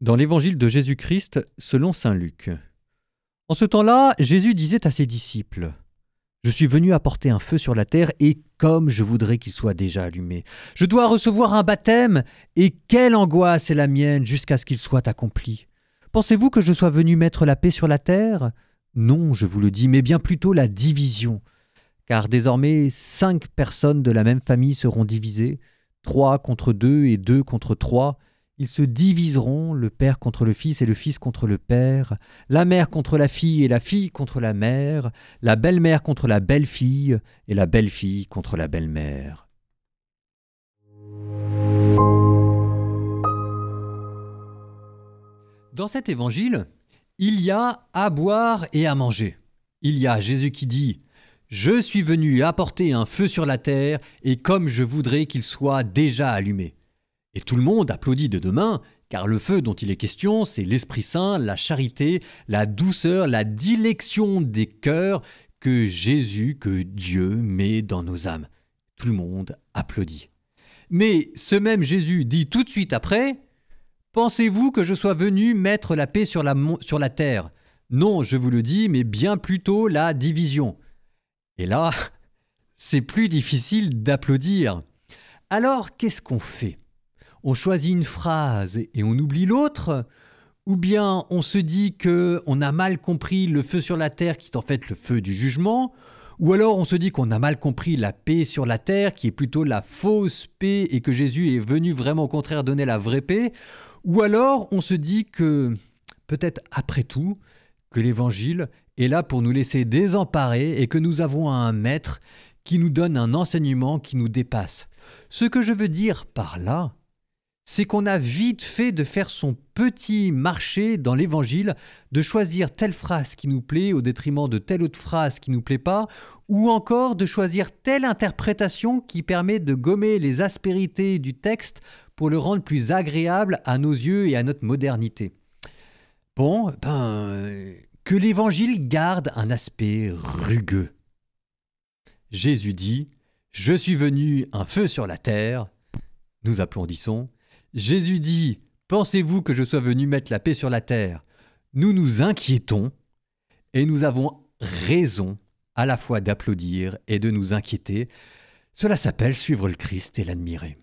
Dans l'évangile de Jésus-Christ selon saint Luc. En ce temps-là, Jésus disait à ses disciples : Je suis venu apporter un feu sur la terre et comme je voudrais qu'il soit déjà allumé. Je dois recevoir un baptême et quelle angoisse est la mienne jusqu'à ce qu'il soit accompli. Pensez-vous que je sois venu mettre la paix sur la terre ? Non, je vous le dis, mais bien plutôt la division. Car désormais 5 personnes de la même famille seront divisées, 3 contre 2 et 2 contre 3. Ils se diviseront, le père contre le fils et le fils contre le père, la mère contre la fille et la fille contre la mère, la belle-mère contre la belle-fille et la belle-fille contre la belle-mère. Dans cet évangile, il y a à boire et à manger. Il y a Jésus qui dit : Je suis venu apporter un feu sur la terre et comme je voudrais qu'il soit déjà allumé. Et tout le monde applaudit de deux mains, car le feu dont il est question, c'est l'Esprit Saint, la charité, la douceur, la dilection des cœurs que Jésus, que Dieu met dans nos âmes. Tout le monde applaudit. Mais ce même Jésus dit tout de suite après : Pensez-vous que je sois venu mettre la paix sur la terre ? Non, je vous le dis, mais bien plutôt la division. Et là, c'est plus difficile d'applaudir. Alors, qu'est-ce qu'on fait ? On choisit une phrase et on oublie l'autre ? Ou bien on se dit qu'on a mal compris le feu sur la terre qui est en fait le feu du jugement ? Ou alors on se dit qu'on a mal compris la paix sur la terre qui est plutôt la fausse paix et que Jésus est venu vraiment au contraire donner la vraie paix ? Ou alors on se dit que peut-être après tout que l'évangile est là pour nous laisser désemparés et que nous avons un maître qui nous donne un enseignement qui nous dépasse. Ce que je veux dire par là, c'est qu'on a vite fait de faire son petit marché dans l'évangile, de choisir telle phrase qui nous plaît au détriment de telle autre phrase qui ne nous plaît pas, ou encore de choisir telle interprétation qui permet de gommer les aspérités du texte pour le rendre plus agréable à nos yeux et à notre modernité. Bon, que l'évangile garde un aspect rugueux. Jésus dit : Je suis venu un feu sur la terre. Nous applaudissons. Jésus dit : Pensez-vous que je sois venu mettre la paix sur la terre ? Nous nous inquiétons et nous avons raison à la fois d'applaudir et de nous inquiéter. Cela s'appelle suivre le Christ et l'admirer.